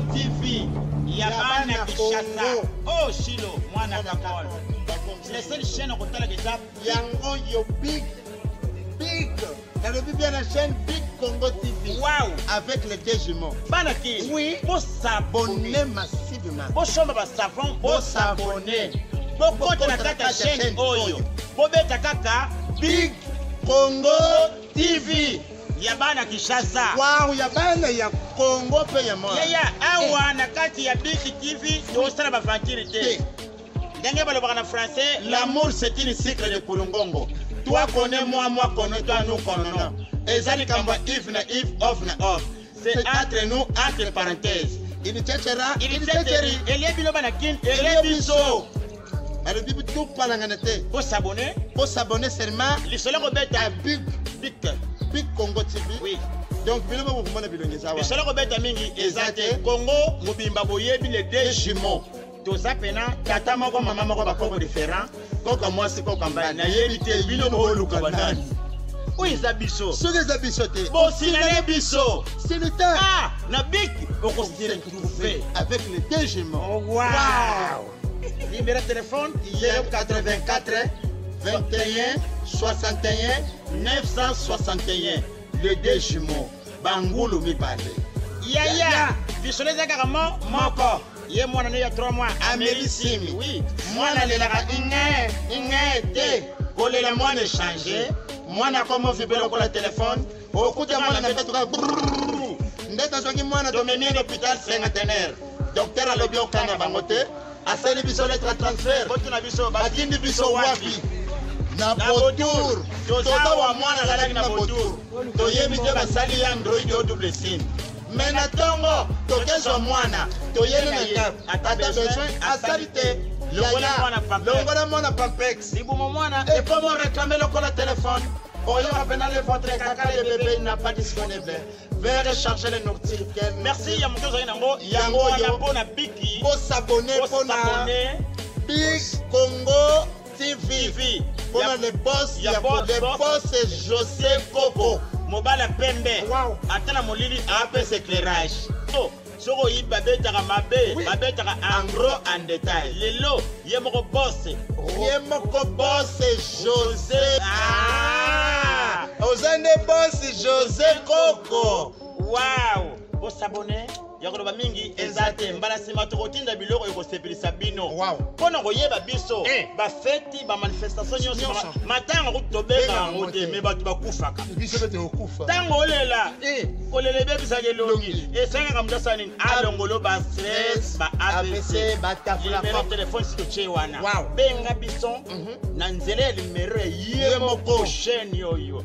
TV. Yabana Kishasa. Oh, Shilo, Mwana Kakol. C'est la seule chaîne au côté de l'État. Yango yo big. Dans le bien la chaîne Big Congo TV. Waouh. Avec les deux jumeaux. Banaki. Oui. Pour s'abonner massivement. Pour chamba savon. Pour s'abonner. Pour continuer la chaîne Oyo. Pour mettre kaka Big Congo TV. Yabana Kishasa. Waouh, yabana ya Congo pe ya moi. Yaya, awa na kati ya Big TV, to sala ba vampirité. Ndenge ba le français, l'amour c'est une cycle de Kulungongo. Toi connais moi connais toi nous connaissons. Et ça ni kamba if na if off na off. C'est entre nous entre parenthèses. Il tchétera, il tchéteri. Elie bilo bana kin, elie biso. Alors bibi tout palanganete. Pour s'abonner seulement les solo robeta Big Congo TV. Oui. Donc bilo ba vous mona bilongi sawa. Les solo robeta mingi ezate Congo mobimba boyebi les deux jumeaux. Toza pena tata moko mama moko ba koko différent. Koko moi c'est koko mbana na yebi te bino mo luka banani. Oui za biso. Soki za biso te. Bon sinale biso. C'est le temps. Ah, na big on se retrouver avec les deux jumeaux. Oh, wow. Numéro de téléphone 084 21 61 961. Les deux jumeaux. Bangulu mi parle. Yaya, biso les agaramo moko. Ye mwana ne ya 3 mois Amélisimi. Oui. Mwana lelaka inge te. Kolela mwana échanger. Mwana comme vibelo ko la téléphone. Okuta mwana na betuka. Ndeta soki mwana to memi l'hôpital cinquantenaire. Docteur alobi okanga bangote. Asali biso lettre transfert. Kotuna biso batindi biso wapi? Na Botour. Toza wa mwana lalaki na Botour. Toyebi te basali ya Android au double SIM. Mais na tongo tokezwa mwana toyeli na cap ata besoin asalite longola mwana pampex ibumo mwana et comment réclamer le code téléphone oyo apenale votre kaka le bébé n'a pas disponible veuillez recharger le notificateur. Merci ya mtozo yango wana pona biki pour s'abonner Big Congo TV pour le boss ya le boss José Coco Mobala pembe. Wow. Atana molili apes éclairage. So, soko yi babetaka mabe, babetaka en gros en détail. Lelo, yemoko boss. Yemoko boss José. Ah! Ozande boss José Coco. Wow. Pour s'abonner, yakoloba mingi ezate mbala sima tokotinda biloko ekosepelisa bino. Wow. Pona koyeba biso ba feti ba manifestation nyonso matanga kutobeka ngote me batu bakufaka. Biso bete okufa. Tango olela kolele bebisa kelongi esanga kamdasa nini alongolo ba stress ba ABC ba tafula fa téléphone sito chewana. Wow. Benga biso na nzele numéro yemoko chaîne yoyo.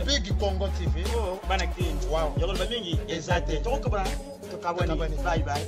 Big Congo TV. Oh, bana king. Wow. Yakoloba mingi ezate. Tokobana tokabani. Bye bye.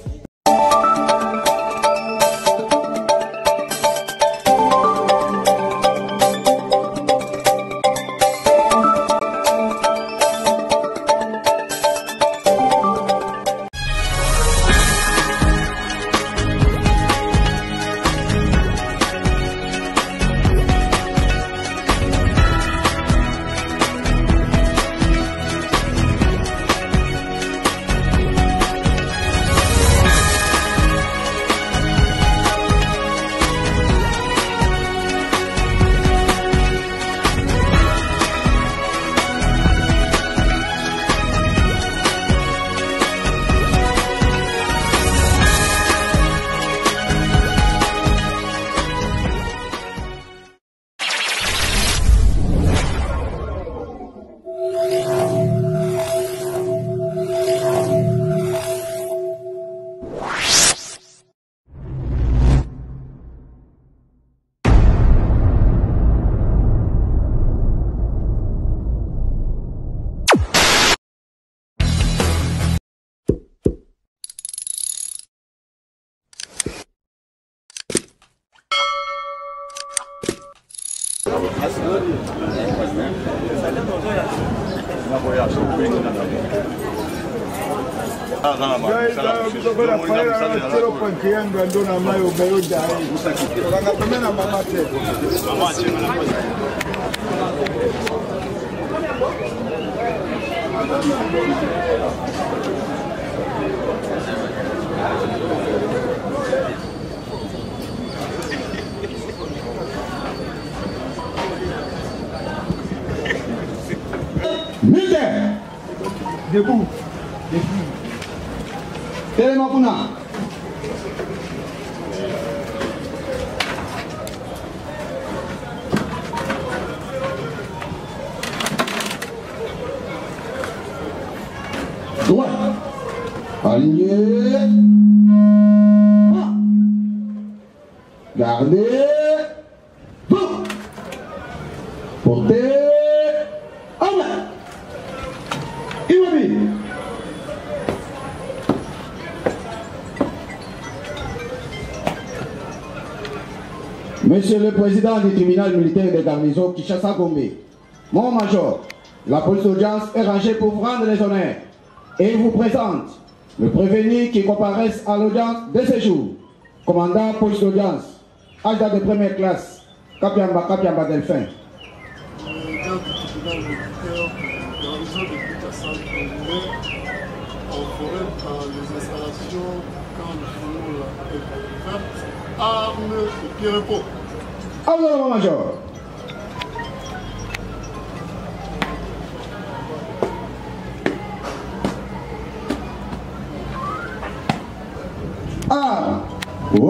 Militaire. Debout. Télémapuna. Droit. Aligné. Gardez. Portez. Monsieur le Président du tribunal militaire de garnison Kinshasa-Gombe, mon major, la police d'audience est rangée pour vous rendre les honneurs et il vous présente le prévenu qui comparaisse à l'audience de ce jour. Commandant police d'audience, agent de première classe, Kapiamba Delphin. Garde du tribunal militaire, garnison de Kinshasa-Gombe, en forêt dans les installations quand le fourneau est ouverte, armes et pieds repos. Alors, mon major. Ah, ok.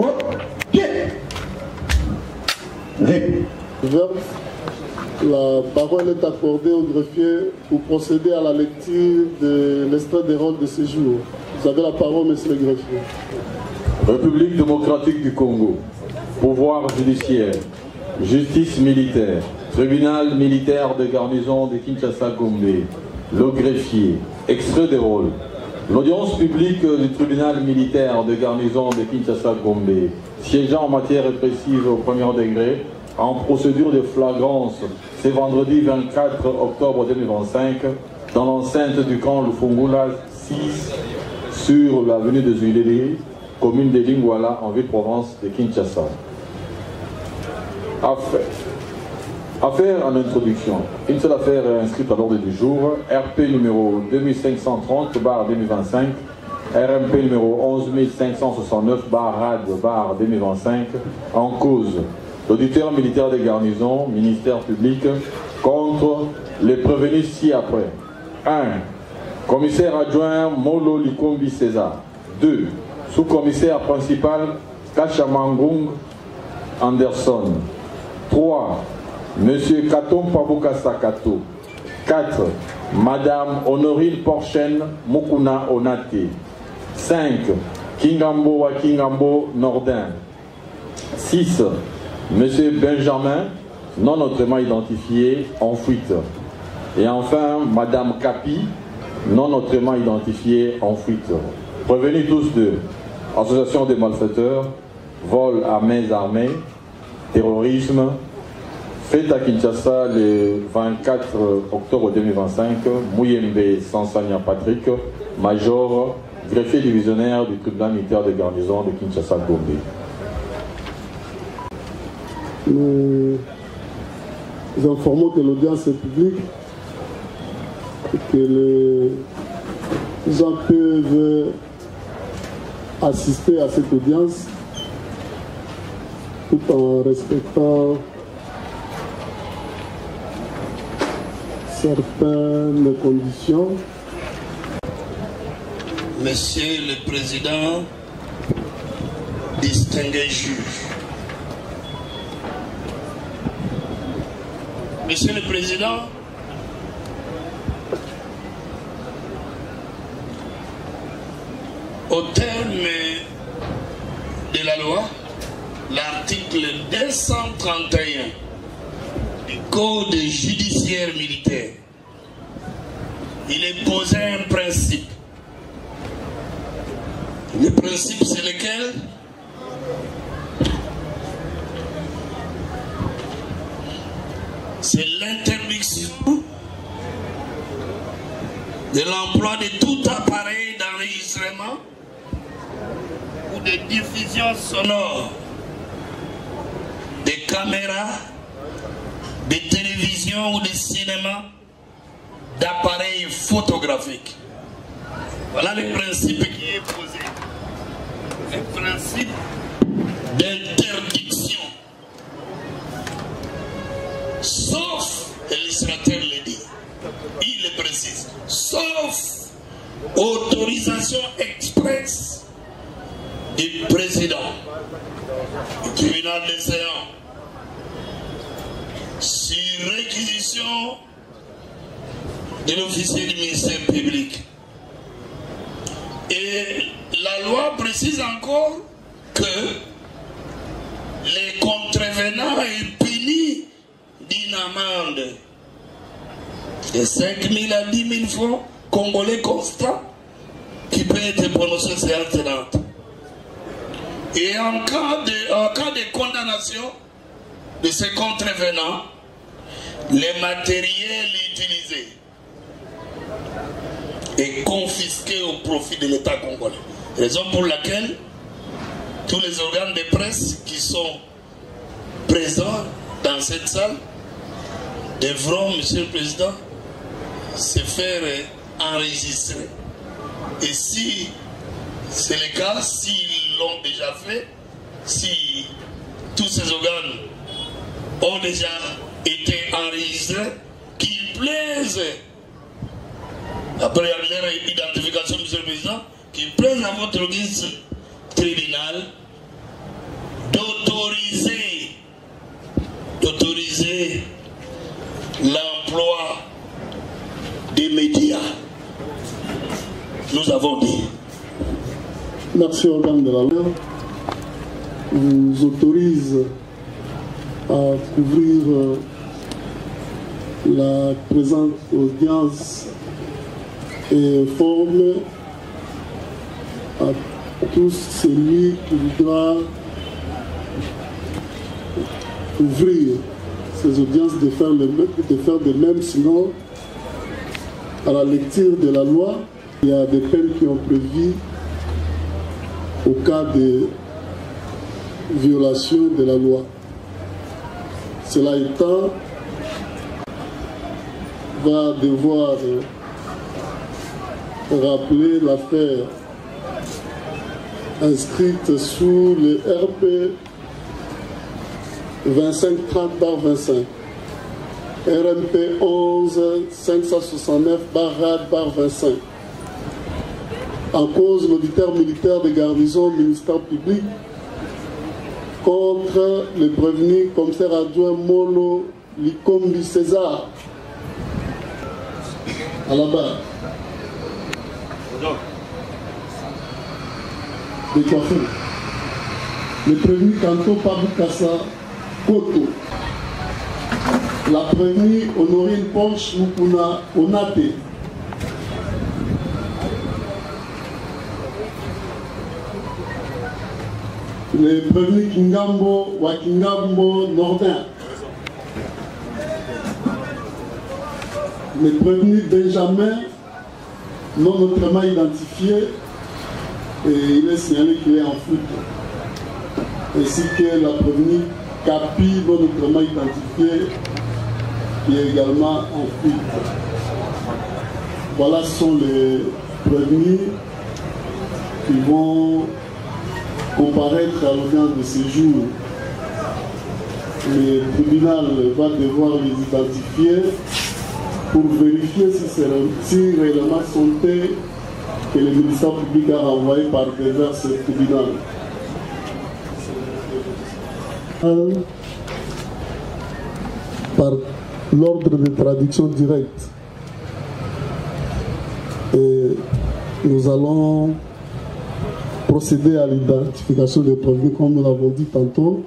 La parole est accordée au greffier pour procéder à la lecture de l'extrait des rôles de séjour. Vous avez la parole, monsieur le greffier. République démocratique du Congo, pouvoir judiciaire, justice militaire, tribunal militaire de garnison de Kinshasa-Gombe, le greffier, extrait des rôles. L'audience publique du tribunal militaire de garnison de Kinshasa-Gombe, siégeant en matière répressive au premier degré, en procédure de flagrance, ce vendredi 24 octobre 2025, dans l'enceinte du camp Lufungula 6, sur l'avenue de Zuiléli, commune de Lingwala, en ville-province de Kinshasa. Affaire en introduction. Une seule affaire est inscrite à l'ordre du jour, RP numéro 2530-2025, RMP numéro 11569-RAD-2025, en cause l'auditeur militaire des garnisons, ministère public, contre les prévenus ci-après. 1. Commissaire adjoint Molo Likombi César. 2. Sous-commissaire principal Kachamangung Anderson. 3. Monsieur Katom Pabuka Sakato. 4. Madame Honorine Porchen Mukuna Onate. 5. Kingambo wa Kingambo Nordin. 6. Monsieur Benjamin, non autrement identifié, en fuite. Et enfin, Madame Kapi, non autrement identifiée, en fuite. Prévenus tous deux. Association des malfaiteurs, vol à main armée, terrorisme, fait à Kinshasa le 24 octobre 2025, Mouyembe Sansania Patrick, major, greffier divisionnaire du tribunal militaire de garnison de Kinshasa-Gombe. Nous informons que l'audience est publique et que les gens peuvent assister à cette audience tout en respectant certaines conditions. Monsieur le Président, distingué juge. Monsieur le Président, au terme de la loi, l'article 231 du Code judiciaire militaire, il est posé un principe. Le principe, c'est lequel? C'est l'interdiction de l'emploi de tout appareil d'enregistrement ou de diffusion sonore, des caméras, de télévision ou de cinéma, d'appareils photographiques. Voilà le principe qui est posé. Le principe d'interdiction. Sauf, le législateur le dit, il le précise, sauf autorisation expresse du président du tribunal des séances sur réquisition de l'officier du ministère public. Et la loi précise encore que les contrevenants est puni d'une amende de 5 000 à 10 000 francs congolais constants qui peut être prononcé séance tenante. Et en cas de condamnation de ces contrevenants, les matériels utilisés est confisqué au profit de l'État congolais. Raison pour laquelle tous les organes de presse qui sont présents dans cette salle devront, Monsieur le Président, se faire enregistrer. Et si c'est le cas, s'ils l'ont déjà fait, si tous ces organes ont déjà été enregistrés, qu'ils plaisent, après leur identification, Monsieur le Président, qu'il plaise à votre tribunal d'autoriser l'emploi des médias. Nous avons dit. Merci organe de la loi. Vous autorise à couvrir la présente audience et forme à tous celui qui voudra ouvrir ces audiences de faire de même, sinon à la lecture de la loi, il y a des peines qui ont prévu au cas de violation de la loi. Cela étant, va devoir rappeler l'affaire inscrite sous le RP 2530/25, RMP 11 569/25, en cause l'auditeur militaire de garnison ministère public contre le prévenu commissaire adjoint Molo Likombi César à la barre. Décoiffé. Le prévenu Kanto Pabukasa Koto. La prévenue Honorine Ponche Mukuna Onate. Le prévenu Kingambo Wakingambo Nordin. Le prévenu Benjamin, non autrement identifié, et il est signalé qu'il est en fuite. Ainsi que la prévenue Capi, non autrement identifié, qui est également en fuite. Voilà sont les prévenus qui vont comparaître à l'audience de ce jour. Le tribunal va devoir les identifier pour vérifier si réellement sont eux que le ministère public a renvoyé par devers ce tribunal. Par l'ordre de traduction directe. Et nous allons procéder à l'identification des prévenus comme nous l'avons dit tantôt.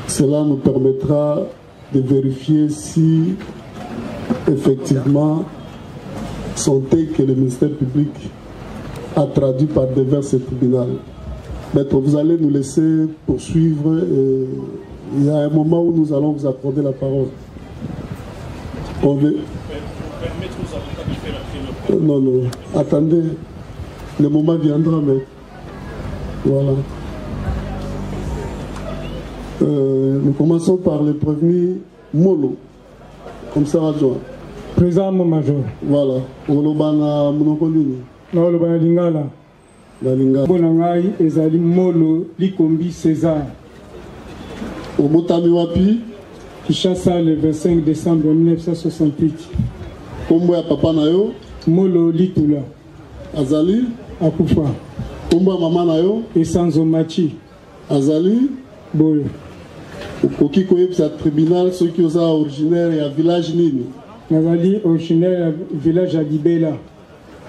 Cela nous permettra de vérifier si effectivement sont eux que le ministère public a traduit par devers ce tribunal. Maître, vous allez nous laisser poursuivre. Il y a un moment où nous allons vous accorder la parole. On veut... Non, non, attendez. Le moment viendra, mais voilà. Nous commençons par le prévenu Molo, comme ça adjoint. Président major. Voilà. Olobana Monokolini. Olobana Lingala. La Lingala. Bonangai ezali Molo Likombi César. Obotami wapi? Kinshasa le 25 décembre 1968. Kombo ya papa na yo? Molo Litula. Azali? Akufa. Kombo ya mama na yo? Esanzo Machi. Azali? Boyo. Okoki koyebisa tribunal soki oza originaire ya village nini? Nazali originaire ya village ya Gibela.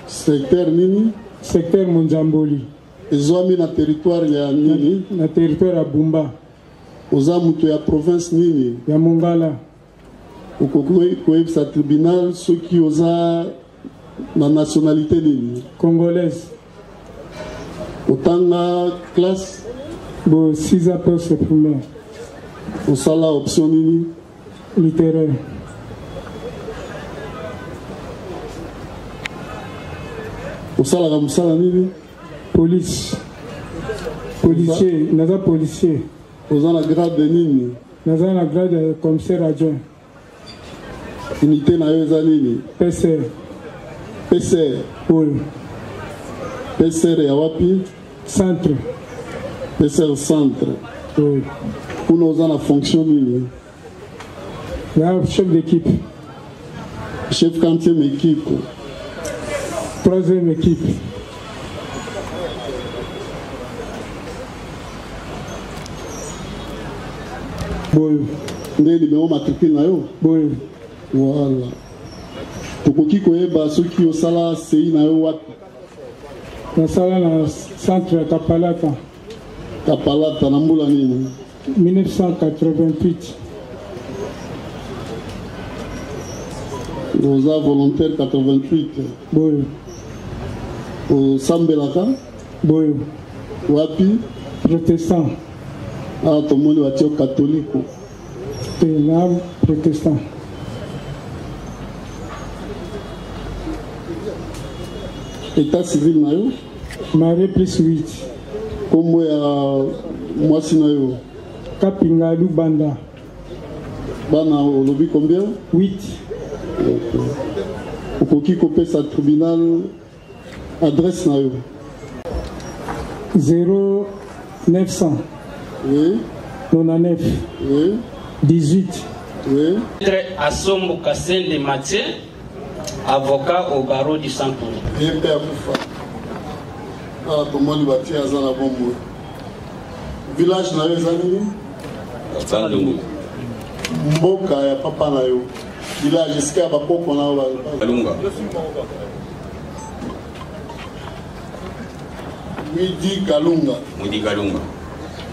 Secteur nini? Secteur Monzamboli. Ezwami na territoire ya nini? Na territoire ya Bumba. Oza muto ya province nini? Ya Mongala. Okoki koyebisa tribunal soki oza na nationalité nini? Congolaise. Otanga classe? Bon, 6 ans poste primaire. Osala option nini? Littéraire. Osala musala nini? Police. Policier. Naza policier. Oza na grade nini? Naza na grade de commissaire adjoint. Unité na yo eza nini? PCR. PCR. Oui. PCR ya wapi? Centre. PCR centre. Oui. Kuna oza na fonction nini? Ya chef d'équipe. Chef quantième équipe. 3e équipe. Boyo. Nde numéro matricule na yo? Boyo. Voilà. Tokoki koyeba soki osala CI na yo wapi? Nasala na centre Kapalata. Kapalata na mbula nini? 1988. Oza volontaire 88. Boyo. Osambelaka? Boyo. Wapi? Protestant. Ah, tomoni watio catholique. Na protestant. État civil na yo? Marié plus 8. Kombo ya mwasi na yo? Kapinga Lubanda. Bana olobi combien? 8. Okoki kopesa tribunal adresse na yo? 0900. Oui. 99. Oui. 18. Oui. Assombo Kassende Mathieu, avocat au barreau du Saint-Paul. Bien père Koufa. Ah, tomoni bati azana bombo. Village na yo ezali Bandungu. Mboka ya papa na yo. Village esika ya bakoko na yo. Kalunga. Midi Kalunga. Midi Kalunga.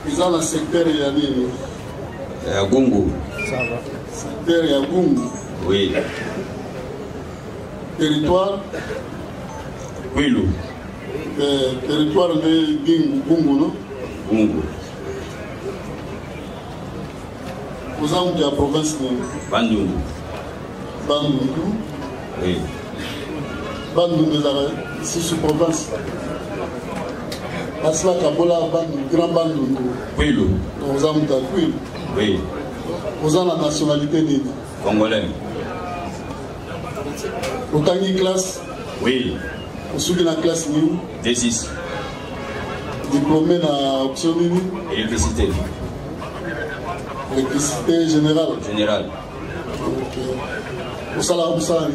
Eza na secteur ya nini? Ya Gungu. Secteur ya Gungu. Oui. Territoire Kwilu. Territoire de Gungu, non? Gungu. Vous avez la province de Bandungu. Bandungu. Oui. Bandungu, c'est sous province. Parce que Kabola, grand Bandungu. Kwilu. Vous avez la Kwilu. Oui. Vous avez la nationalité nini? Congolais. Vous avez une classe? Oui. Vous avez une classe nini? D6. Diplômé dans option nini? Électricité. Électricité générale. Général. Vous avez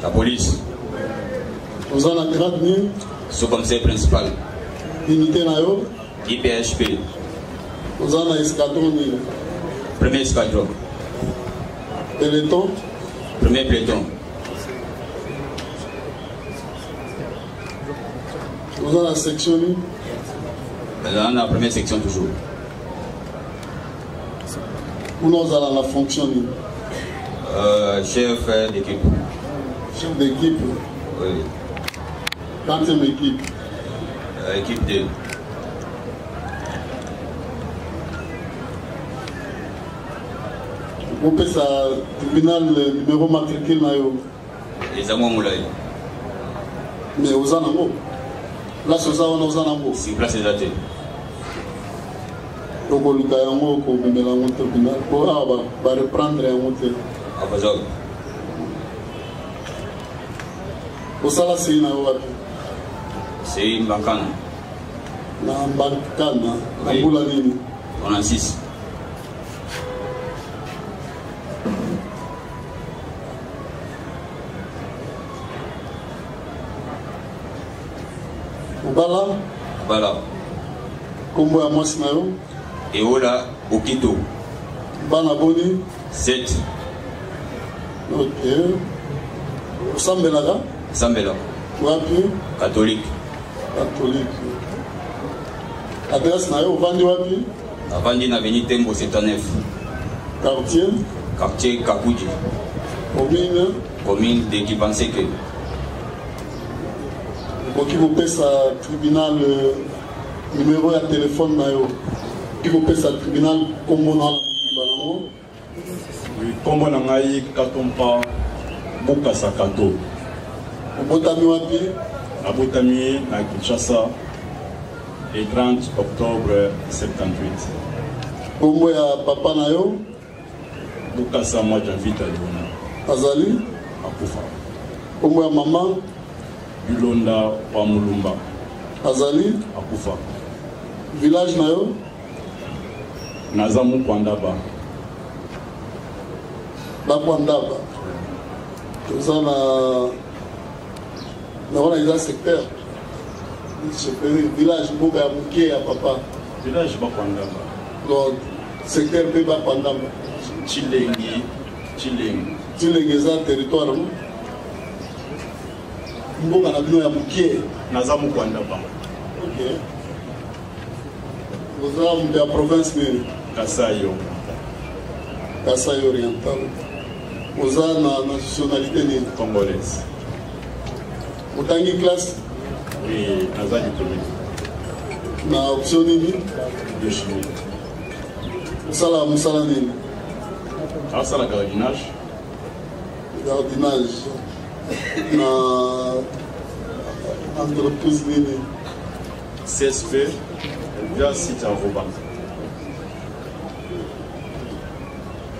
la police. Vous avez la grade nini? Sous-commissaire principal. Unité na yo? IPHP. Vous avez un escadron nini? Premier escadron. Peloton? Premier peloton. Vous avez la section nini? Dans la première section toujours. Vous avez la fonction nini? Chef d'équipe. Chef d'équipe? Oui. Quantième équipe? Équipe 2. Vous faites ça, tribunal numéro matricule na yo? Les amours moulay. Mais vous en avez? Là, c'est ça, on a en avez? C'est place des athées. Donc, on a un tribunal pour reprendre un hôtel. À Bazog. Vous savez, c'est une autre. C'est une bancane. Na bancane, na Oui. boula nini? On a 6. Bala. Bala. Kombo ya mwasi na yo. Eola Okito. Bana boni. 7. Ok. Osambelaka. Sambela. Wapi. Catholique. Catholique. Adresse na yo ovandi wapi. Avandi na Avenue Tembo 79. Quartier. Quartier Kakuji. Commune. Commune de Kipanseke. Qui vous paie sa tribunal numéro de téléphone na yo. Qui vous paie sa tribunal combo na banamo. Oui, combo na ngai Katompa Bukasa Kato. Obotami wapi? Abotami na Kinshasa le 30 octobre 78. Combo ya papa na yo. Bukasa Mwadjavita Luna. Azali. Akufa. Combo ya maman. Bilonda wa Mulumba. Azali. Akufa. Village na yo. Nazamu Kwandaba. Bakwandaba. Toza na wana secteur. Village mboka ya muke ya papa. Village Bakwandaba. Donc secteur pe Bakwandaba. Chilengi. Chilengi eza territoire mo. Mboka na bino ya muke. Nazamu Kwandaba. Ok. Vous avez la province de Kasai oriental. Vous avez la nationalité congolaise. Vous avez une classe? Oui, nous avons une na option nini? De chimie. Musala nini? Asala gardinage. Gardinage. Na entreprise nini? CSP. Via site à Roba.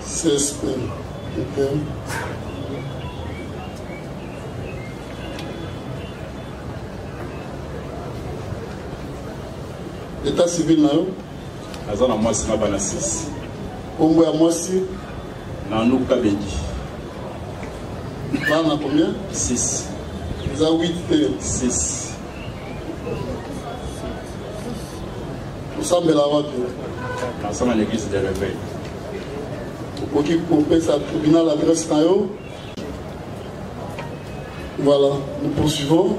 CSP. Ok. État civil na yo? Naza na mwasi na bana 6. Kombo ya mwasi? Nanou Kabedi. Bana combien? 6. Ils ont 8 T. 6. Osambela wapi? Nasala l'église de réveil. Oki couper sa tribunal adresse na yo. Voilà, nous poursuivons.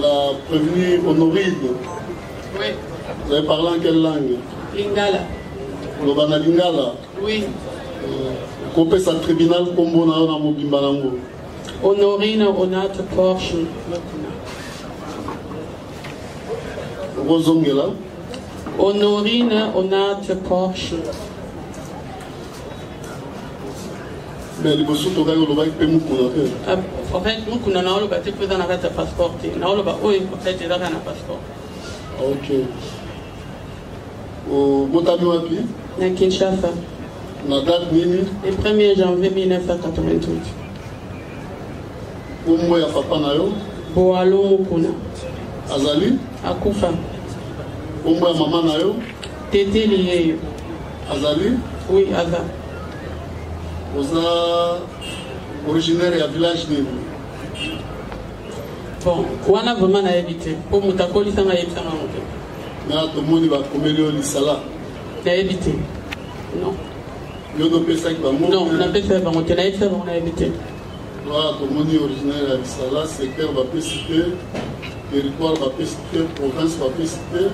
La prévenue Honoride. Oui. Vous avez parlé en quelle langue? Lingala. Le bana Lingala? Oui. Couper sa tribunal combo na yo na mobimba nango. Honorine Onate Porsche. Rosongela. Honorine Onate Porsche. Mais les bosses au le bac pe mukuna te. En fait, mukuna na olo ba te pesa na kata passeport. Na olo ba oyo en fait eza na passeport. OK. Au Botami wapi? Na Kinshasa. Na date nini? Le 1er janvier 1988. Kombo ya papa na yo? Boalo Mukuna. Azali? Akufa. Kombo ya mama na yo? Tete Liyeyo. Azali? Oui, Aza. Vous êtes originaire du village de... Bon, wana vraiment na évité. Pour mutakoli sanga yebisa ngamoto. Mais tout le monde va comer le sala. Na évité. Non. Yo no pesa ki ba mo. Non, na pesa ba mo te na évité on a évité. Voilà, tout le monde est originaire du sala, secteur va pas citer, territoire va pas citer, province va pas citer.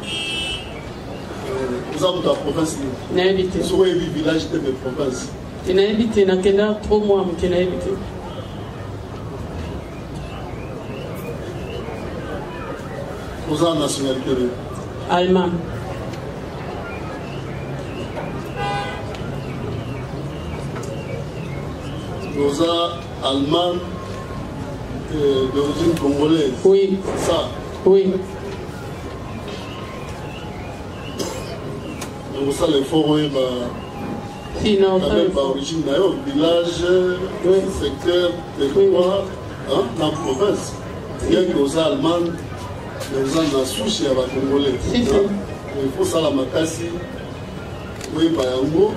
Vous avez ta province. Na évité. Sur le village de la province. Tu n'as évité, na kenda 3 mois, tu n'as évité. Vous avez nationalité allemand. Vous avez allemand d'origine congolaise. Oui. Ça. Oui. Vous avez les forêts. Sinon, ça n'est pas origine d'ailleurs, village, oui. Secteur, territoire, hein, dans la province. Bien que vous avez allemand, mais vous avez la souche et la congolais. Si, si. Il faut ça la makasi. Oui, par un mot,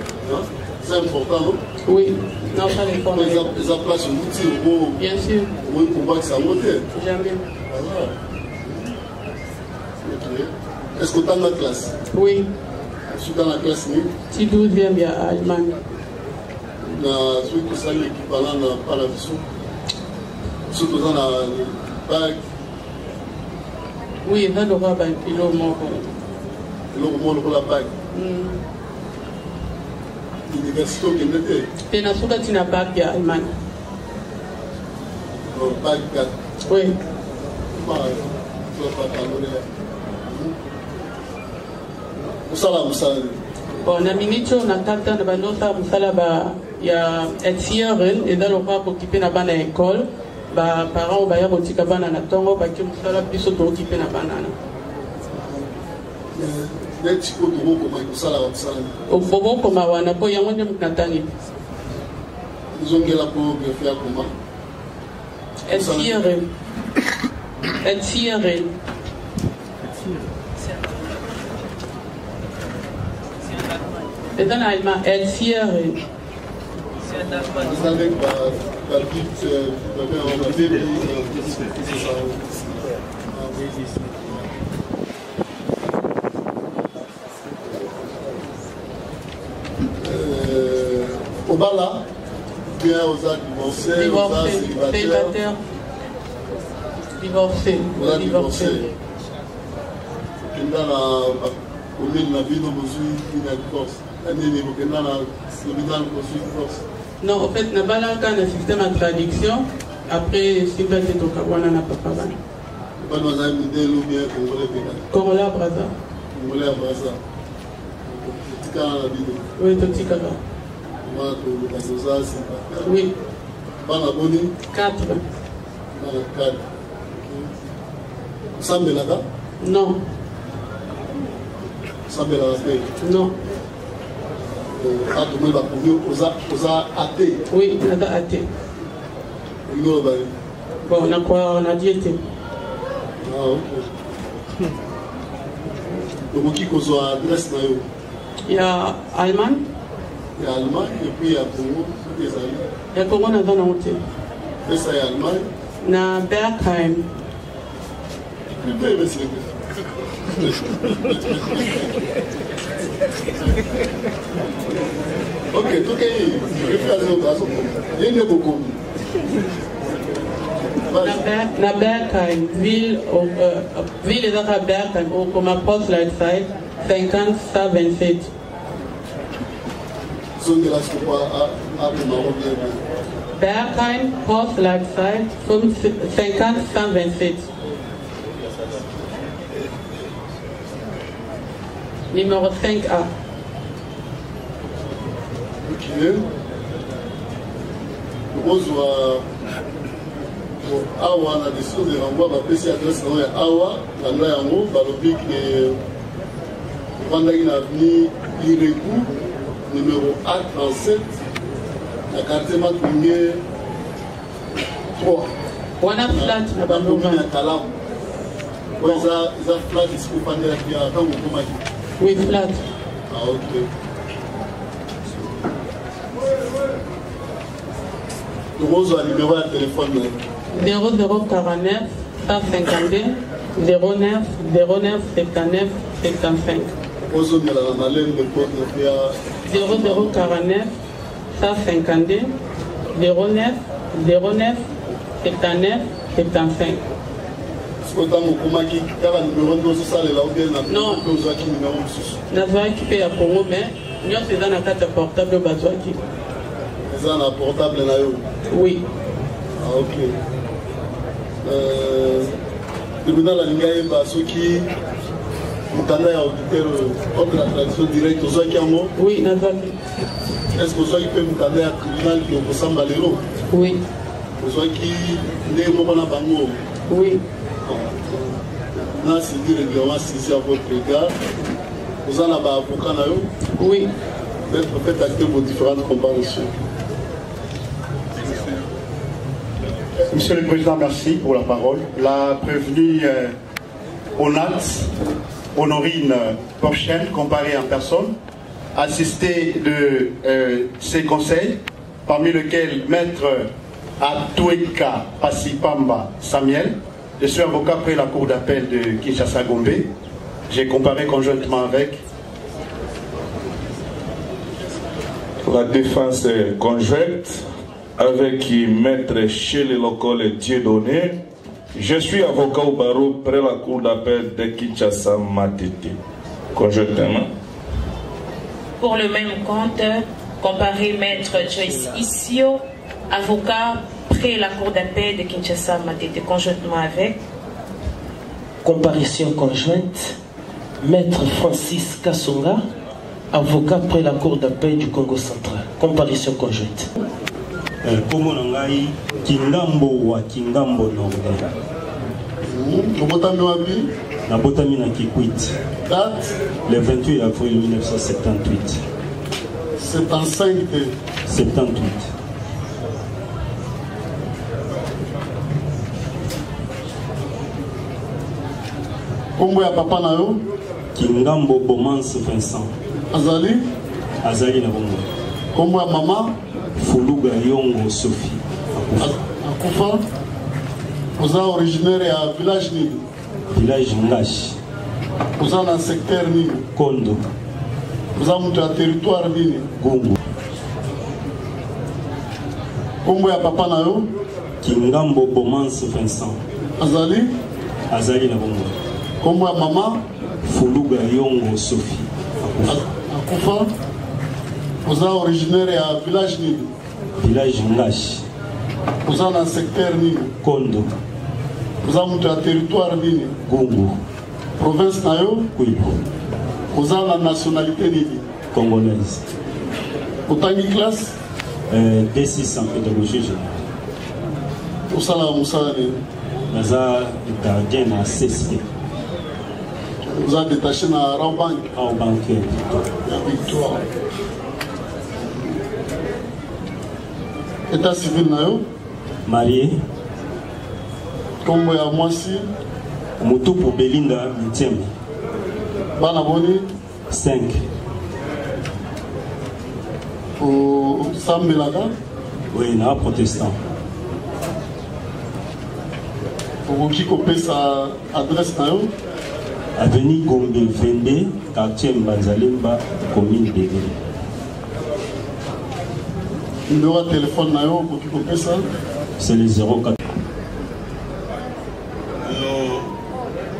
c'est important. Oui, non, pas les formes. Les place l'outil, bien sûr. Oui, pour voir que ça monte. Jamais. Voilà. Ok. Est-ce que tu as la classe? Oui. Je suis dans la classe, oui. Si 12e, il y a Allemagne. Celui qui est l'équivalent de la vision. Surtout dans la bague. Oui, il va devoir faire un pilote mort. Pour la bague. L'université qui était. Et dans ce cas, tu n'as pas bien Allemagne. Bague 4. Oui. Bon, na minute on a kata na banota musala ba ya etieren et dans le pas occupé na bana école ba parents ba ya botika bana na tongo ba ki musala biso to occupé na banana. Net ko to ko mai musala wa musala. O bobo ko ma wana ko yango nde mkatani. Zongela ko gefia kuma. Etieren. Etieren. Et dans l'allemand, Etieren. Vous avez la petite, au bas là, bien aux divorcés, aux célibataires. Divorcé. Divorcé. Dans la commune, la vie de Moussoui, il y a divorce. Non, en fait, n'a pas là quand un système de traduction. Après, si vous êtes au Kawana, n'a pas parlé. Congolais à Brazza. Congolais à Brazza. Oui, Totikara. Oui. 4. 4. Sambelaka? Non. Sambelaka? Non. Oui, on a athée. Bon, on a quoi? On a diété. Ah, ok. Donc, qui est l'adresse? Il y a Allemagne. Il y a Allemagne et puis il y a Congo. Il y a Congo dans la montée. Et ça, il y a Allemagne. Na Bergheim. Ok, tout est. Il y a beaucoup. Na Bergheim, ville est à Bergheim, comme à Postleitzahl 50-127. Bergheim, Postleitzahl 50-127. Numéro 5A. Ok. Awa na décision de renvoi bapesi adresse na ya awa na loi yango balobi ke vandaki na avenue Ireku numéro A37 na quartier Matunge 3 wana flat na bandomi na Kalamu eza flat isiko fandelaki ya ntango okomaki. Oui, flat. Ah, ok. Rose a numéro de téléphone. 0049 152 09 09 79 75. 0049 152 09 09 79 75. Non, nazwaki mpe ya Congo mais nyonso eza na kati ya portable oyo bazwaki. Eza na portable na yo? Oui. Ah, ok. Tribunal alingi ayeba soki mokanda ya auditeur contre la traduction directe ozwaki yango? Oui, nazwaki. Est-ce que ozwaki mpe mokanda ya tribunal ki okosamba lelo? Oui. Ozwaki ndenge moko na bango? Oui. Na saisi régulièrement saisi à votre égard. Vous en avez avocat na yo? Oui. Faites acter vos différentes comparutions. Monsieur le Président, merci pour la parole. La prévenue Onat, Honorine Porchen, comparée en personne, assistée de ses conseils, parmi lesquels Maître Atoueka Passipamba Samuel. Je suis avocat près la cour d'appel de Kinshasa-Gombe. J'ai comparé conjointement avec la défense conjointe avec Maître Chele Lokole Dieudonné. Je suis avocat au barreau près la cour d'appel de Kinshasa-Matete. Conjointement. Pour le même compte, comparé Maître Joyce Issio, avocat près la cour d'appel de Kinshasa-Matete, conjointement avec. Comparution conjointe, Maître Francis Kassonga, avocat près la cour d'appel du Congo central. Comparution conjointe. Kombo nangai Kingambo wa Kingambo Nordé. Nabotami na Kikwit. Date le 28 avril 1978. 75 78. Kombo ya papa na yo? Kingambo Bomance Vincent. Azali? Azali na bongo. Kombo ya mama? Fuluga Yongo Sophie. Akufa? Vous êtes originaire à village Nini? Village Ngashi. Vous êtes dans le secteur Nini? Kondo. Vous êtes dans le territoire Nini? Gungu. Kombo ya papa na yo? Kingambo Bomance Vincent. Azali? Azali na bongo. Kombo ya mama? Fuluga Yongo Sophie. Akufa? Vous êtes originaire à village Nini? Village Ngashi. Vous êtes dans le secteur Nini? Kondo. Vous êtes dans le territoire Nini? Gungu. Province Nayo? Oui. Vous avez la nationalité Nini? Congolaise. Vous avez une classe? D6 en pédagogie générale. Vous avez Moussa Naza gardien à CSP. Vous êtes détaché dans Raobank? Raobank. Victoire. État civil Nayo? Marié. Kombo ya mwasi? Moto pour Belinda 8e. Bana boni? 5. Pour Sambelaka? Oui, na protestant. Pour qui copie sa adresse Nayo? Avenue Gombe 22, quartier Mbanzalemba, commune de Gombe. Numéro de téléphone Nayo pour qui copie ça? C'est le 04. Nous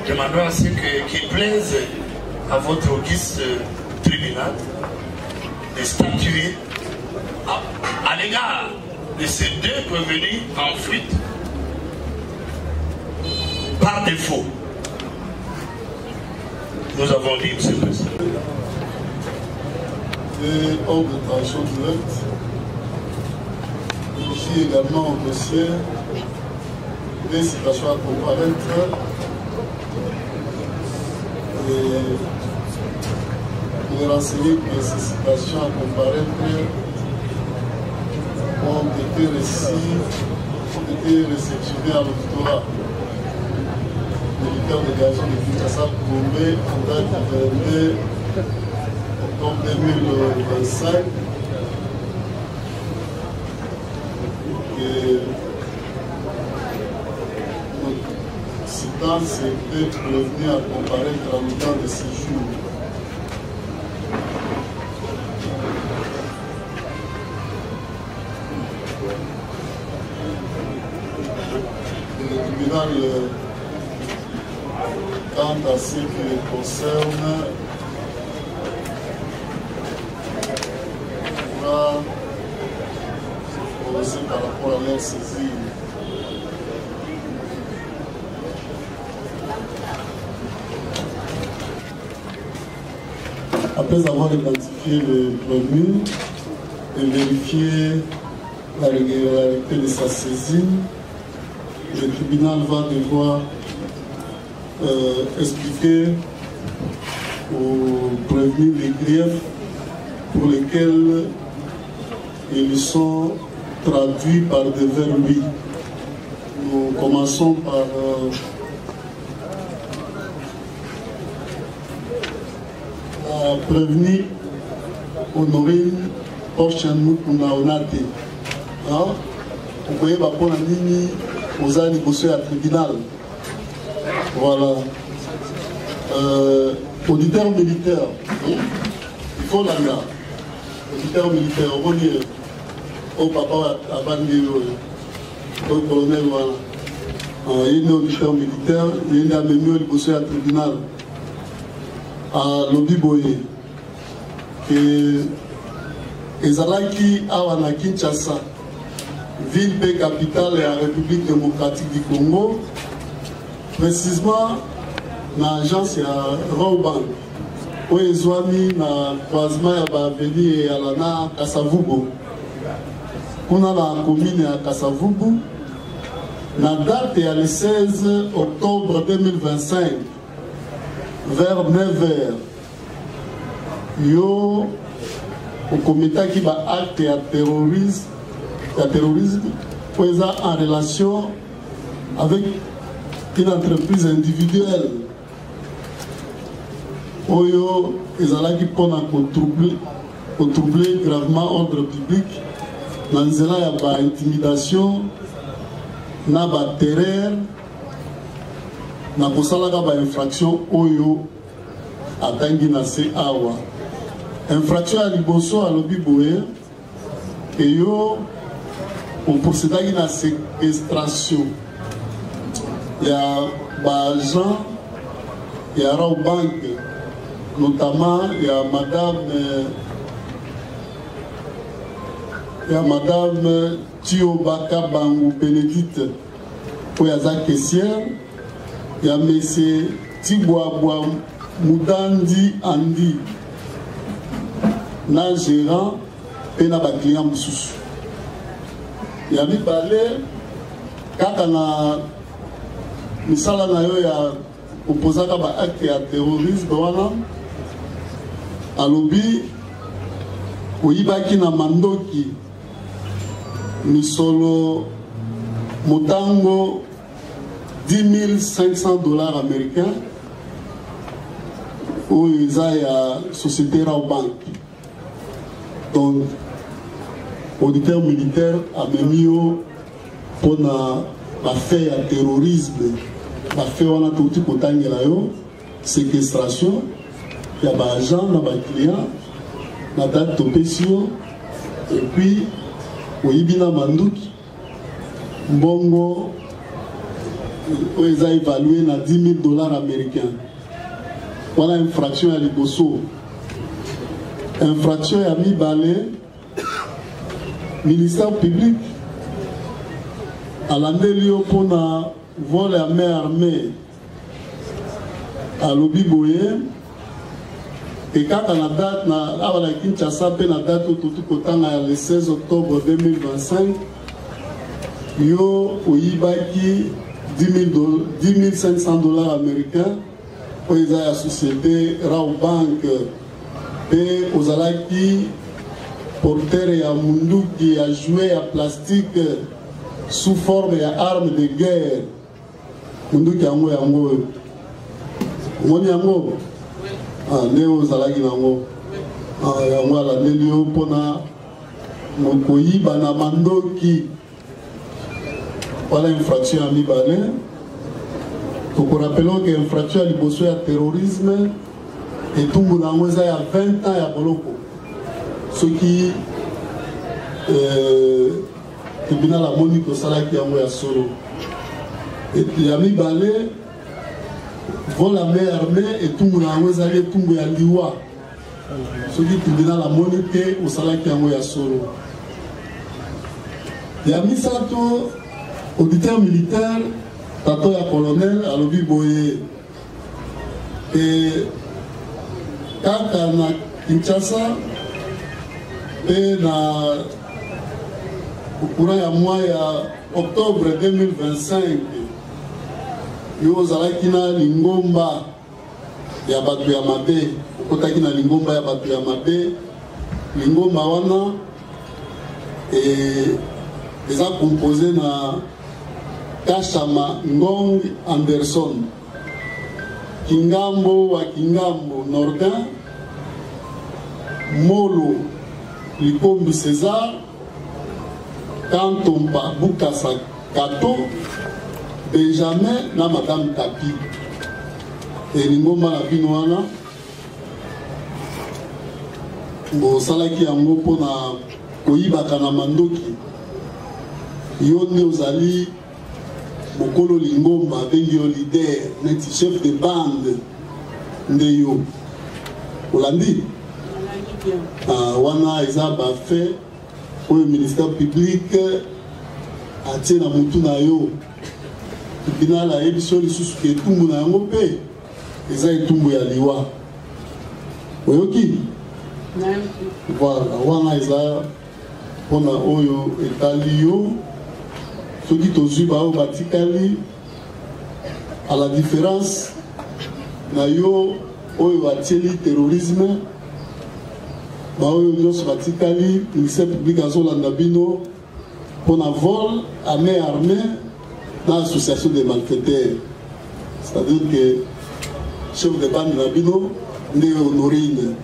demandons à ce qu'il plaise à votre auguste tribunal de statuer à l'égard de ces deux prévenus en fuite par défaut. Nous avons dit, M. le Président. Et hors de tension directe, ici également au dossier des situations à comparaître et les renseigner que ces situations à comparaître ont été réceptionnées à l'auditoire militaire de garnison de Kinshasa-Gombe en date du 22 octobre 2025. Et notre citant s'était prévenu à comparaître en temps de séjour. Et le tribunal, quant à ce qui les concerne, pourra se prononcer par rapport à leur saisine. Après avoir identifié le prévenu et vérifié la régularité de sa saisine, le tribunal va devoir expliquer aux prévenus les griefs pour lesquels ils sont traduits par des verbes. Nous commençons par la prévenue Honorine Porchan Mukunda Onate. Vous voyez, pour la ligne, aux années à tribunal. Voilà. Auditeur militaire. Il faut la garde. Auditeur militaire. On va dire au papa avant au colonel. Voilà. Il y a un auditeur militaire. Il y a un ami au tribunal. À Lobi Boye. Et Ezalaki Awana Kinshasa, ville paix capitale de la République démocratique du Congo, précisément dans l'agence de Rawbank, où ils ont mis dans le croisement de l'avenue et à Kassavubu. On a la commune à Kassavubu. La date est le 16 octobre 2025, vers 9h. Yo au comité qui va acte à terrorisme en relation avec une entreprise individuelle. Oyo ezalaki pona troubler gravement ordre public dans nzela ya ba intimidation na ba terreur na kosalaka ba infraction oyo atangi na se awa. Infraction à Liboso à Lobi Boye et yo on procède à une séquestration. Il y a des agents, il y a Rawbank, notamment il y a madame Tiobaka Bangou Bénédicte pour la caissière, il y a monsieur Tibouabouam Moudandi Andi. Na gérant et na ba client mususu ya mi balé kaka na misala na yo ya opposaka ba acte ya terrorisme wana alobi oyibaki na mandoki misolo motango $10,500 américains oyo eza ya société Rawbank. Donc, auditeur militaire a mis pour la fait à terrorisme, la fait on a tout type de séquestration, il y a des agents, il y a des clients, il y a des topétions, et puis, il y a des mandouki, bongo, ils ont évalué à $10,000 américains. Voilà une fraction à Liboso. Infraction à mi-balé, ministère public, à l'année pour la vol à main armée à Lobi Boye, et quand on a date, à la Kinshasa, la date le 16 octobre 2025, yo oyibaki $10,500 américains pour la société Rawbank. Et aux alaki porteur et à mundu qui a joué à plastique sous forme d'armes de guerre. Mundu qui a joué à moi. Moni yango. Ah, néo zalaki nango. Ah, yango la nélio pona mokoyi bana mandoki. Voilà infraction à mi-balé. Pour rappelons que l'infraction à Liboso à terrorisme. Et tout le monde a 20 ans à Boloko. Ce qui tribunal a monique au salaire qui a envoyé à Soro. Et puis, il y a mis balé, vol la main armée et tout le monde a envoyé à Liwa. Ce qui tribunal a monique au salaire qui a envoyé à Soro. Il y a mis ça tout auditeur militaire, tato ya colonel, à Lobi Boye. Et kaka na Kinshasa et na courant ya mois ya octobre 2025 yo zalaki na lingomba ya bato ya mabe okotaki na lingomba ya bato ya mabe lingomba wana eza composé na Kashama Ngong Anderson Kingambo wa Kingambo Nordin, Molo Likombi César, quand on parle Boukassa Kato, Benjamin na Madame Kapi. Et Ningoma na Binoana, bon salaki yango pona koyibaka na mandoki. Yo ne ozali Mokolo Lingomba bengi yo leader, neti chef de bande nde yo. Olandi wana eza bafe oyo ministère public atie na mutu na yo tribunal ayebi so lisusu ke etumbu na yango mpe eza etumbu ya liwa oyoki voilà wana eza mpona oyo etali yo soki tozwi baoyo batikali à la différence na yo oyo atieli terrorisme baoyo nyonso batikali ministère public azolanda bino mpona vol à main armée na association des malfaiteurs, c'est-à-dire que chef de bande na bino nde Honorine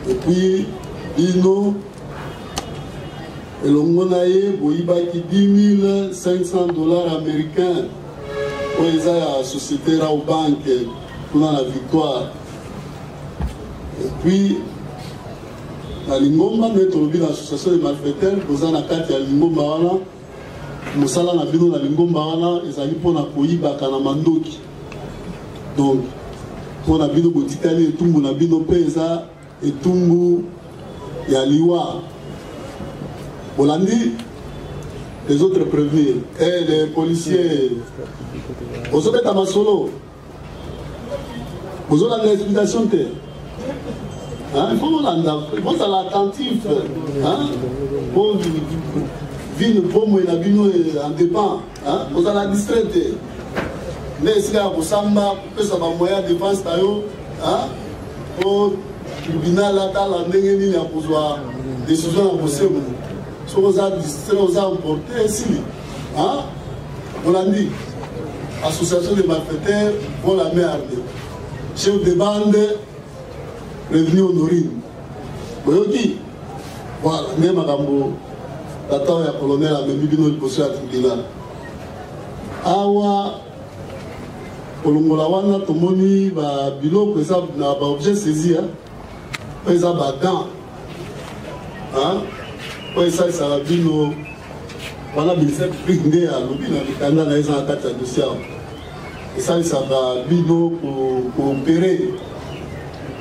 et puis bino elongo na ye boyibaki $10,500 américains oyo eza ya société Rao Bank kuna na Victoire. Et puis na Lingomba nde tolobi na association des malfaiteurs boza na kati ya Lingomba wana mosala na bino na Lingomba wana ezali mpona koyibaka na mandoki. Donc mpona bino botikali etumbu na bino mpe eza etumbu ya liwa. Bolandi les autres prévenus et les policiers ozobeta masolo ozolanda explication te. Il faut être attentif. Pour vivre pour la bino en dépend. Vous allez distraite. Mais si vous samba, que ça va moyen de défense tayo, au tribunal là, la n'engagé à pouvoir décision à poser. Si vous avez distrait, vous avez emporté ici. On l'a dit. Association de malfaiteurs pour la merde. Chef de bande. Revenu Honorine. Oyoki. Voilà, même Magambo, tata ya colonel a même bino liboso ya tribunal. Awa kolongola wana tomoni ba biloko eza na ba objet saisi eza ba gants. Oyo eza sala bino wana ministère public nde ya lobi na mikanda na eza na kati ya dossier awa. Esalisaka bino koopere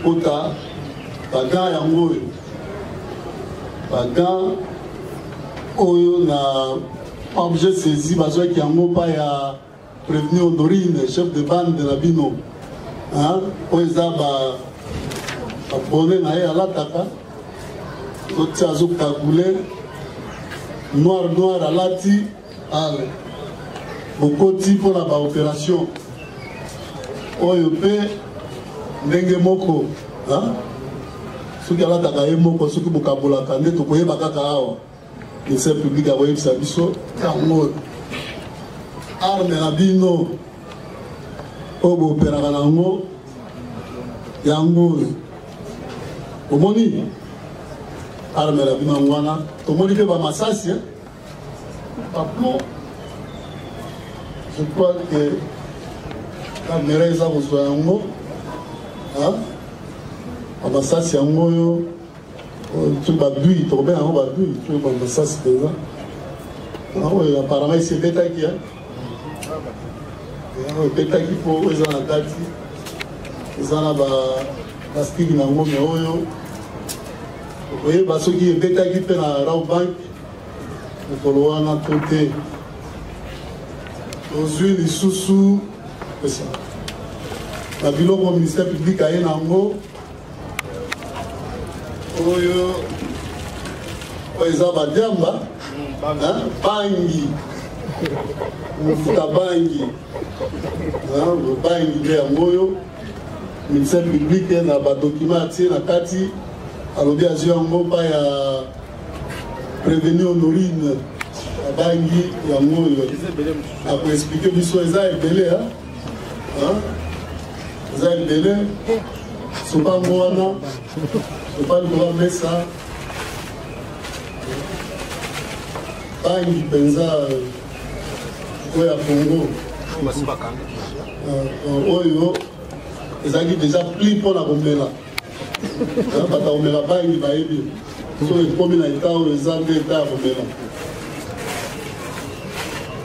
kota baga yango oyo baga oyo na objet saisi bazwaki yango pa ya prévenu Honorine chef de bande na bino oyo eza babone na ye alataka oti azokagule noir alati ale bokoti mpona baopération oyo mpe ndenge moko soki alataka ye moko soki bokabolaka nde tokoyeba kaka awa ministère public akoyebisa biso yango arme na bino oyo booperaka nango yango oyo omoni arme na bino yango wana tomoni mpe bamasasi baplomb. Je crois que la mairie eza kozwa yango amasasi yango oyo soki babui tokobenga yango babui soki bamasasi penza oyo apparemment esi ebetaki ebetaki mpo oyo eza na kati eza na bastiki nango me oyo okoyeba soki ebetaki mpe na Rao Bank mokolo wana to te ozwi lisusu pesa na biloko ministère public aye nango oyo eza badiamba bangi mofuta bangi bangi nde yango oyo ministère public na badocument atie na kati alobi azwi yango mpa ya prévenu Honorine bangi yango oyo akoexplike biso eza ebele eza ebele sopango wana sopa likolo mesa bangi penza oya Congo oyo ezalaki déjà pli mpona komela bata komela bangi bayebi so ekomi na eta oyo eza nde eta ya komela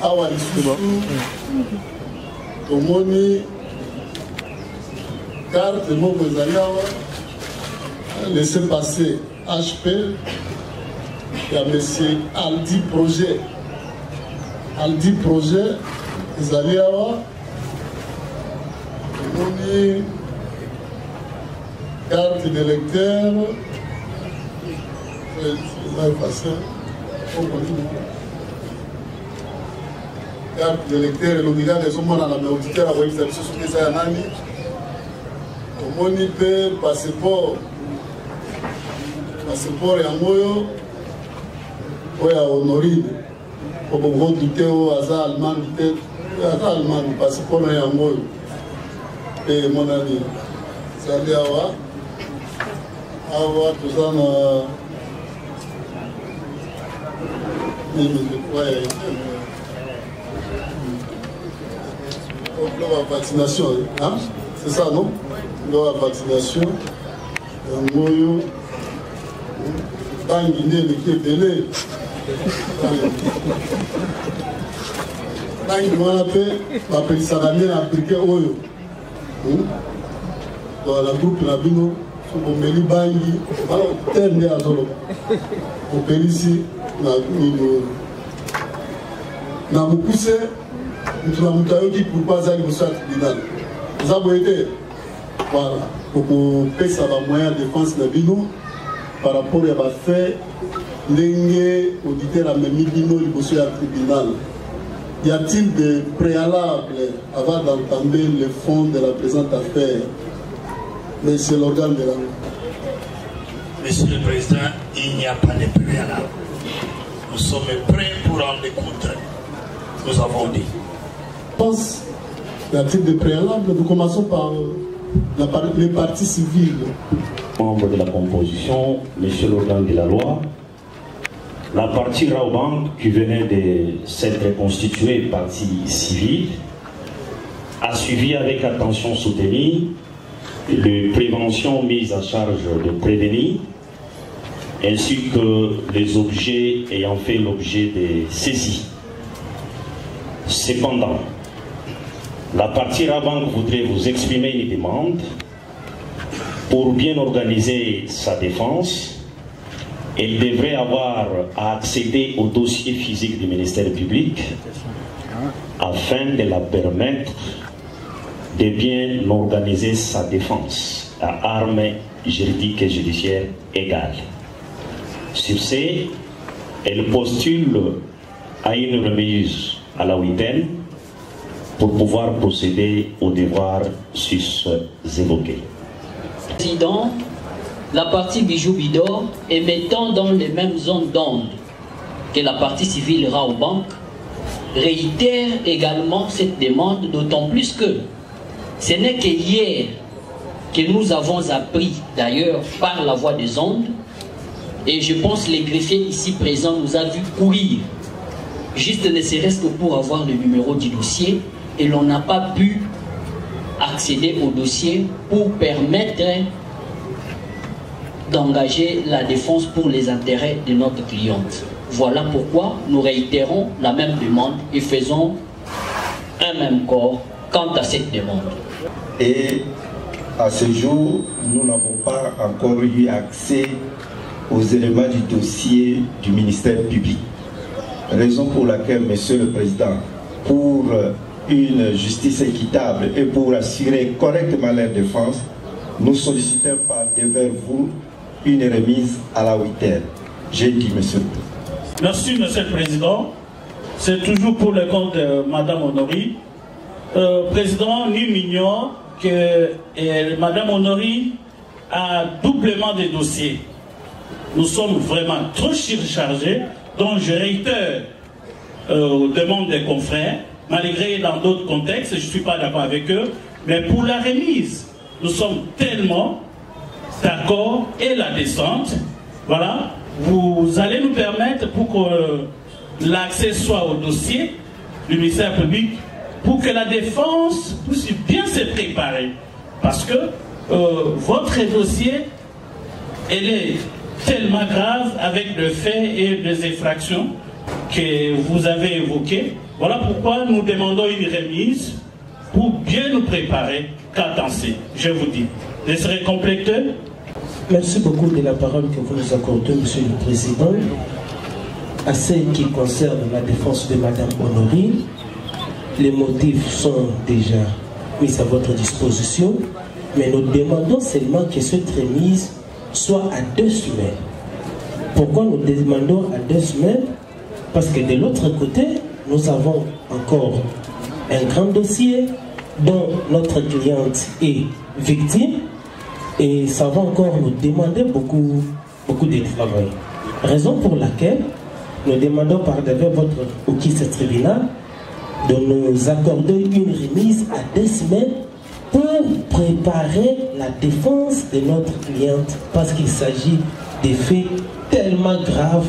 awa lisusu tomoni carte moko ezali awa laissez passer HP ya monsieur Aldi Projet ezali awa tomoni carte d'électeur carte d'électeur elobi kaka ezomonana me auditeur akoyebisa biso soki eza ya nani tomoni mpe passeport yango oyo ya Honorine okokodute oyo aza allemand te aza allemand passeport na yango oyo mpe emonani ezali awa toza na la vaccination, hein? C'est ça, non? La vaccination, dans Guinée, qui est belé. Dans Guinée, on appelle ça la mienne appliquée au yo. Dans la groupe Nabino, on met les bangi, alors, terminé à Zolo. On peut ici, na mukuse mutu na mutu ayoki pourquoi azali koso ya tribunal eza boye te voilà okopesa bamoyen ya défense na bino par rapport ya bafait ndenge auditeur amemi bino liboso ya tribunal. Y a-t-il des préalables avant d'entamer le fond de la présente affaire? Mais c'est l'organe de la loi. Monsieur le Président, il n'y a pas de préalable. Nous sommes prêts pour en écouter. Nous avons dit. Je pense, y a-t-il des préalables? Nous commençons par les partis civils. Membre de la composition, monsieur l'organe de la loi, la partie Raobank qui venait de s'être constituée partie civile a suivi avec attention soutenue les préventions mises à charge de prévenir ainsi que les objets ayant fait l'objet de saisies. Cependant, la partie Raobank voudrait vous exprimer une demande pour bien organiser sa défense. Elle devrait avoir à accéder au dossier physique du ministère public afin de la permettre de bien organiser sa défense à armes juridiques et judiciaires égales. Sur ce, elle postule à une remise à la huitaine pour pouvoir procéder aux devoirs sus-évoqués. Président, la partie Bijou Bidor, émettant dans les mêmes zones d'onde que la partie civile Raobank, réitère également cette demande, d'autant plus que ce n'est que hier que nous avons appris, d'ailleurs par la voix des ondes, et je pense que les greffiers ici présents nous a vu courir, juste ne serait-ce que pour avoir le numéro du dossier, et l'on n'a pas pu accéder au dossier pour permettre d'engager la défense pour les intérêts de notre cliente. Voilà pourquoi nous réitérons la même demande et faisons un même corps quant à cette demande. Et à ce jour, nous n'avons pas encore eu accès aux éléments du dossier du ministère public. Raison pour laquelle, Monsieur le Président, pour une justice équitable et pour assurer correctement leur défense, nous sollicitons par devers vous une remise à la huitaine. J'ai dit, Monsieur le Président. Merci, Monsieur le Président. C'est toujours pour le compte de Madame Honorine. Président, nous ignorons que Madame Honorine a doublement des dossiers. Nous sommes vraiment trop surchargés, donc je réitère aux demandes des confrères, malgré dans d'autres contextes, je ne suis pas d'accord avec eux, mais pour la remise, nous sommes tellement d'accord et la descente, voilà, vous allez nous permettre pour que l'accès soit au dossier du ministère public pour que la défense puisse bien se préparer. Parce que votre dossier, elle est tellement grave avec des faits et des infractions que vous avez évoquées. Voilà pourquoi nous demandons une remise pour bien nous préparer. Qu'attendez, je vous dis. Je serai complété. Merci beaucoup de la parole que vous nous accordez, Monsieur le Président. À ce qui concerne la défense de Madame Honorine, les motifs sont déjà mis à votre disposition, mais nous demandons seulement que cette remise soit à 2 semaines. Pourquoi nous demandons à 2 semaines? Parce que de l'autre côté, nous avons encore un grand dossier dont notre cliente est victime et ça va encore nous demander beaucoup de travail. Raison pour laquelle nous demandons par devant votre office tribunal de nous accorder une remise à 2 semaines pour préparer la défense de notre cliente parce qu'il s'agit de faits tellement graves.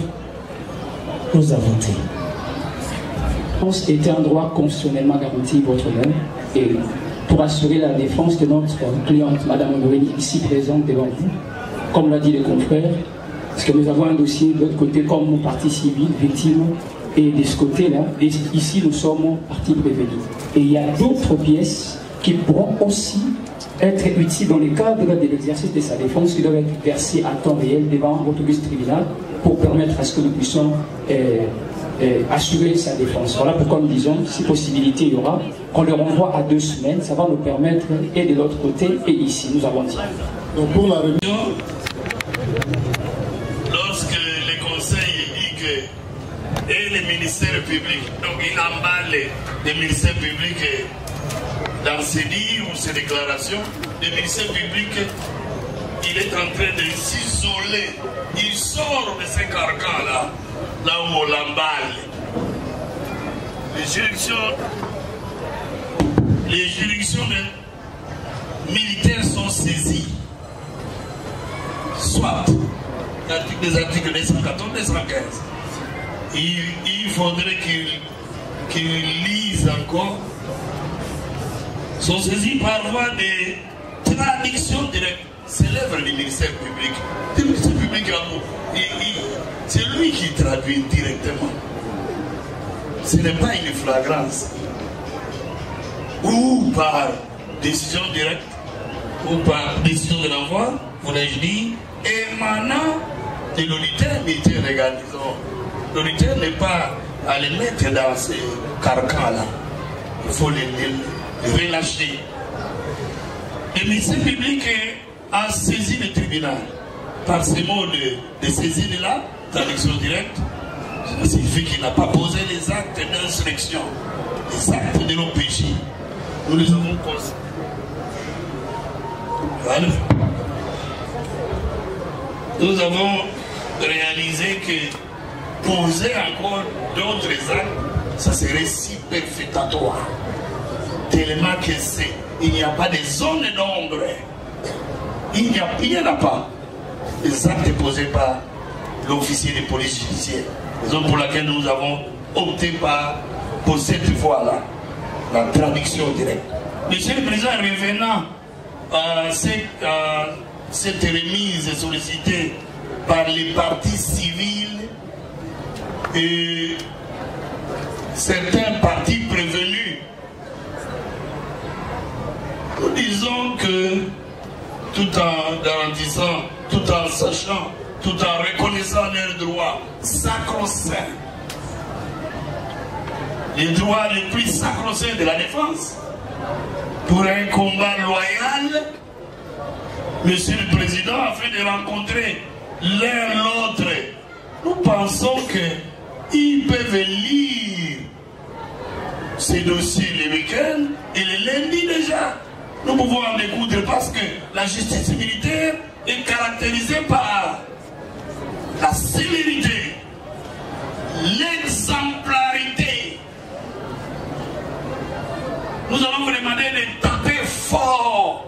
Nous avons dit. Était un droit constitutionnellement garanti votre honneur et pour assurer la défense de notre cliente, Madame Honorine, ici présente devant vous, comme l'a dit le confrère, parce que nous avons un dossier de l'autre côté comme partie civile, victime, et de ce côté-là, ici nous sommes partie prévenue. Et il y a d'autres pièces qui pourront aussi être utiles dans le cadre de l'exercice de sa défense, qui doivent être versées à temps réel devant votre tribunal pour permettre à ce que nous puissions assurer sa défense. Voilà pourquoi nous disons, si possibilité il y aura, qu'on le renvoie à 2 semaines, ça va nous permettre, et de l'autre côté, et ici, nous avons dit. Donc pour la réunion, lorsque le conseil dit que, et les ministères publics, donc il emballe les ministères publics dans ses dires ou ses déclarations, les ministères publics, il est en train de s'isoler, il sort de ces carcans-là, là où on l'emballe. Les juridictions militaires sont saisies. Soit les articles 214, 215. Il faudrait qu'ils lisent encore. Sont saisis par voie de traduction directe. C'est l'œuvre du ministère public. Le ministère public, c'est lui qui traduit directement. Ce n'est pas une flagrance. Ou par décision directe, ou par décision de l'envoi, voulais-je dire, émanant de l'auditeur militaire légal. L'auditeur n'est pas à les mettre dans ces carcans-là. Il faut les relâcher. Le ministère public a saisi le tribunal. Par ces mots de saisine-là, traduction directe, ça signifie qu'il n'a pas posé les actes d'insurrection, les actes de l'OPJ. Nous les avons posés. Voilà. Nous avons réalisé que poser encore d'autres actes, ça serait superfétatoire. Tellement que il n'y a pas de zone d'ombre. Il n'y en a pas. Les actes posés par l'officier de police judiciaire. Raison pour laquelle nous avons opté pour cette voie-là, la traduction directe. Monsieur le Président, revenant à cette remise sollicitée par les partis civils et certains partis prévenus, nous disons que tout en garantissant, tout en sachant, tout en reconnaissant leurs droits sacro-saints, les droits les plus sacro-saints de la défense, pour un combat loyal, Monsieur le Président, afin de rencontrer l'un l'autre, nous pensons qu'ils peuvent lire ces dossiers les week-ends et les lundis déjà. Nous pouvons en découdre parce que la justice militaire est caractérisée par la célérité, l'exemplarité. Nous allons vous demander de taper fort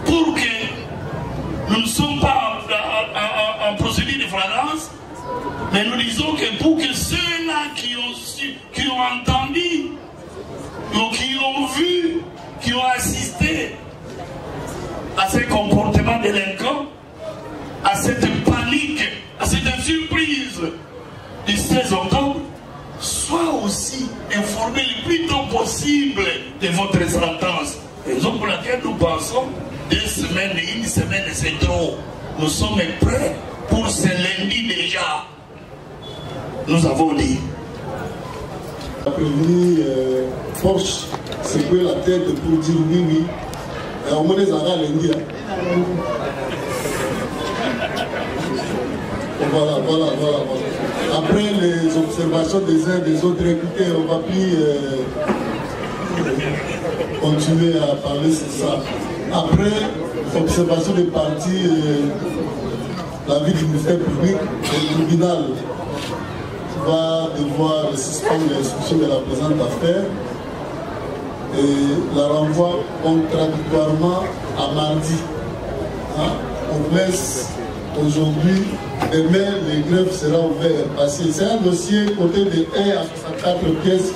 pour que nous ne sommes pas en procédure de flagrance, mais nous disons que pour que ceux-là assister à ces comportements délinquants, à cette panique, à cette surprise du 16 octobre, soit aussi informé le plus tôt possible de votre sentence. Raison pour laquelle nous pensons 2 semaines, 1 semaine, c'est trop. Nous sommes prêts pour ce lundi déjà. Nous avons dit. Prévenu Porsche secouer la tête pour dire oui, oui. Au moins les arrêts lundi. Voilà. Après les observations des uns des autres, écoutez, on ne va plus continuer à parler sur ça. Après observation des partis, l'avis du ministère public, le tribunal va devoir suspendre l'instruction de la présente affaire et la renvoie contradictoirement à mardi. On laisse aujourd'hui, demain, les greffes seront ouvertes. Parce que c'est un dossier côté de 1 à 64 pièces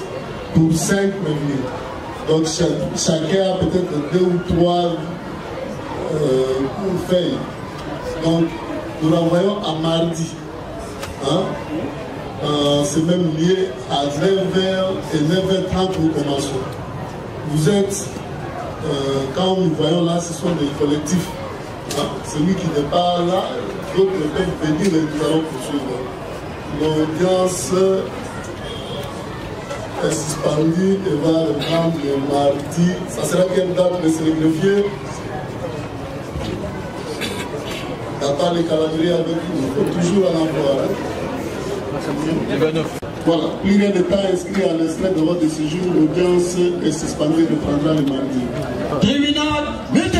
pour 5 prévenus. Donc chacun a peut-être 2 ou 3 feuilles. Donc nous renvoyons à mardi. C'est même lié à 9h et 9h30 nous commençons. Vous êtes, quand nous voyons là, ce sont des collectifs. Celui qui n'est pas là, d'autres peuvent venir et nous allons poursuivre. L'audience est suspendue et va reprendre le mardi. Ça sera quelle date, monsieur le greffier? D'attendre les calendriers avec nous. Il faut toujours en avoir. Voilà, plus rien n'est pas inscrit à l'extrait de votre séjour. L'audience est suspendue et reprendra le mardi. Tribunal, mettez.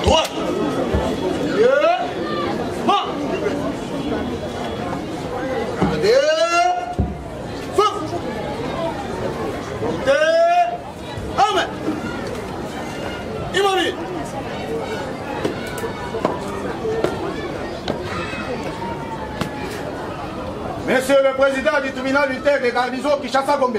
Droit. Monsieur le Président du tribunal militaire de garnison Kinshasa Gombe,